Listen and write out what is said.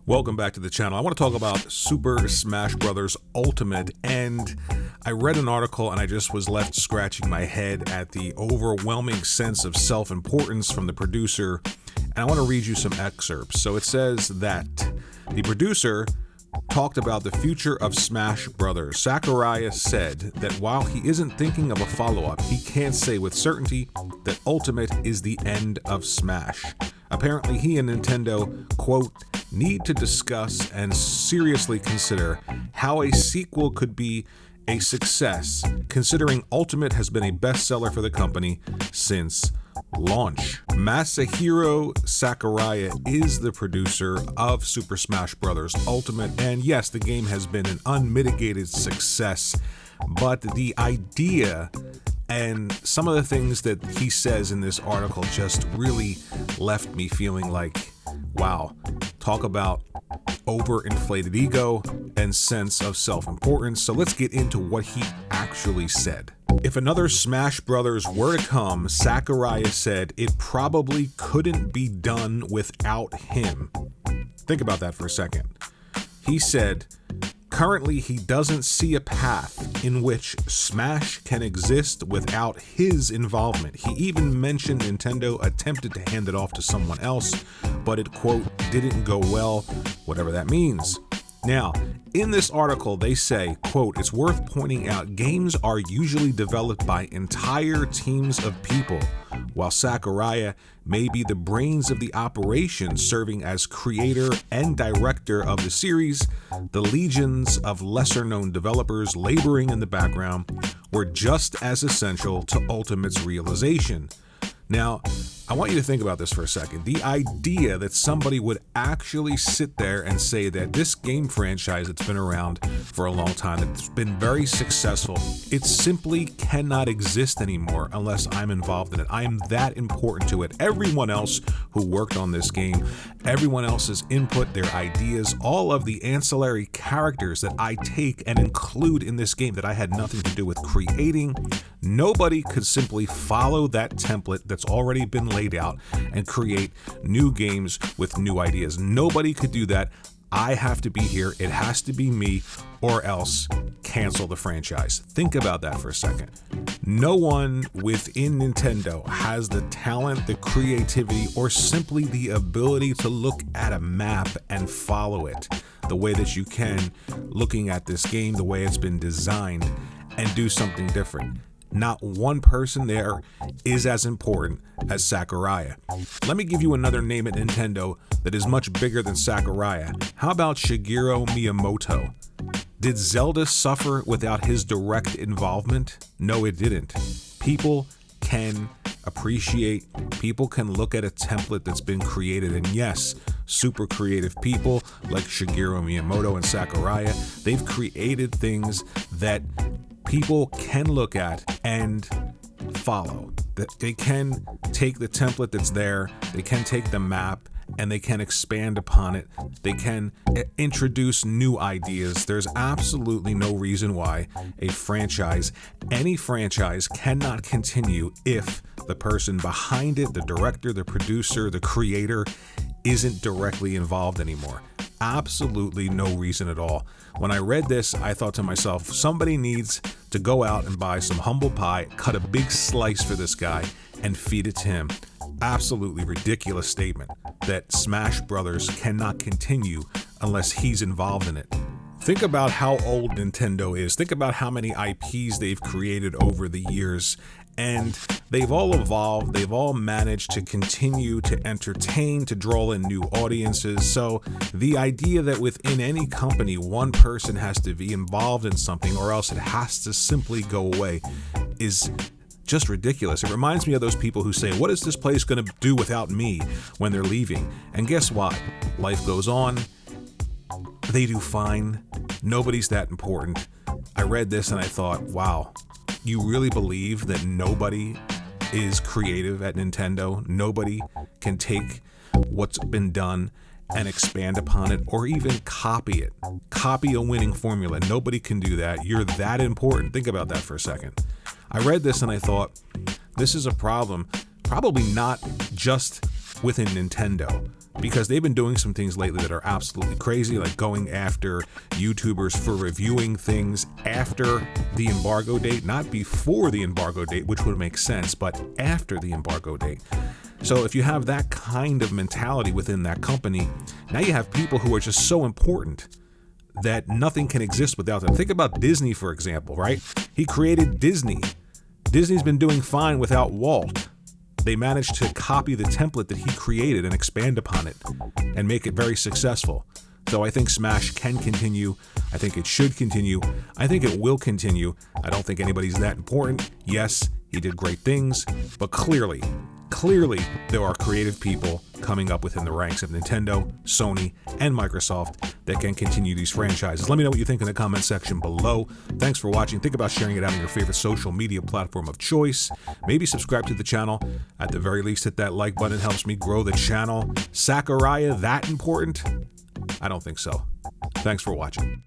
Welcome back to the channel. I want to talk about Super Smash Bros. Ultimate, and I read an article and I just was left scratching my head at the overwhelming sense of self-importance from the producer, and I want to read you some excerpts. So it says that the producer talked about the future of Smash Brothers. Sakurai said that while he isn't thinking of a follow-up, he can't say with certainty that Ultimate is the end of Smash. Apparently he and Nintendo, quote, need to discuss and seriously consider how a sequel could be a success, considering Ultimate has been a bestseller for the company since launch. Masahiro Sakurai is the producer of Super Smash Bros. Ultimate, and yes, the game has been an unmitigated success, but the idea and some of the things that he says in this article just really left me feeling like, wow, talk about overinflated ego and sense of self-importance. So let's get into what he actually said. If another Smash Brothers were to come, Sakurai said it probably couldn't be done without him. Think about that for a second. He said, currently, he doesn't see a path in which Smash can exist without his involvement. He even mentioned Nintendo attempted to hand it off to someone else, but it, quote, didn't go well, whatever that means. Now, in this article, they say, quote, it's worth pointing out games are usually developed by entire teams of people. While Sakurai may be the brains of the operation serving as creator and director of the series, the legions of lesser-known developers laboring in the background were just as essential to Ultimate's realization. Now, I want you to think about this for a second. The idea that somebody would actually sit there and say that this game franchise that's been around for a long time, that's been very successful, it simply cannot exist anymore unless I'm involved in it. I am that important to it. Everyone else who worked on this game, everyone else's input, their ideas, all of the ancillary characters that I take and include in this game that I had nothing to do with creating, nobody could simply follow that template that's already been laid out and create new games with new ideas. Nobody could do that. I have to be here. It has to be me, or else cancel the franchise. Think about that for a second. No one within Nintendo has the talent, the creativity, or simply the ability to look at a map and follow it the way that you can looking at this game, the way it's been designed, and do something different. Not one person there is as important as Sakurai. Let me give you another name at Nintendo that is much bigger than Sakurai. How about Shigeru Miyamoto? Did Zelda suffer without his direct involvement? No, it didn't. People can appreciate, people can look at a template that's been created, and yes, super creative people like Shigeru Miyamoto and Sakurai, they've created things that people can look at and follow. They can take the template that's there, they can take the map, and they can expand upon it. They can introduce new ideas. There's absolutely no reason why a franchise, any franchise, cannot continue if the person behind it, the director, the producer, the creator, isn't directly involved anymore. Absolutely no reason at all. When I read this, I thought to myself, somebody needs to go out and buy some humble pie, cut a big slice for this guy, and feed it to him. Absolutely ridiculous statement that Smash Brothers cannot continue unless he's involved in it. Think about how old Nintendo is. Think about how many IPs they've created over the years, and they've all evolved. They've all managed to continue to entertain, to draw in new audiences. So the idea that within any company, one person has to be involved in something or else it has to simply go away is just ridiculous. It reminds me of those people who say, what is this place going to do without me, when they're leaving? And guess what? Life goes on. They do fine. Nobody's that important. I read this and I thought, wow, you really believe that nobody is creative at Nintendo? Nobody can take what's been done and expand upon it, or even copy it. Copy a winning formula. Nobody can do that. You're that important. Think about that for a second. I read this and I thought, this is a problem, probably not just within Nintendo. because they've been doing some things lately that are absolutely crazy, like going after YouTubers for reviewing things after the embargo date, not before the embargo date, which would make sense, but after the embargo date. So if you have that kind of mentality within that company, now you have people who are just so important that nothing can exist without them. Think about Disney, for example, right? He created Disney. Disney's been doing fine without Walt. They managed to copy the template that he created and expand upon it and make it very successful. So I think Smash can continue. I think it should continue. I think it will continue. I don't think anybody's that important. Yes, he did great things, but clearly, there are creative people coming up within the ranks of Nintendo, Sony, and Microsoft that can continue these franchises. Let me know what you think in the comment section below. Thanks for watching. Think about sharing it out on your favorite social media platform of choice. Maybe subscribe to the channel. At the very least, hit that like button. It helps me grow the channel. Sakurai, that important? I don't think so. Thanks for watching.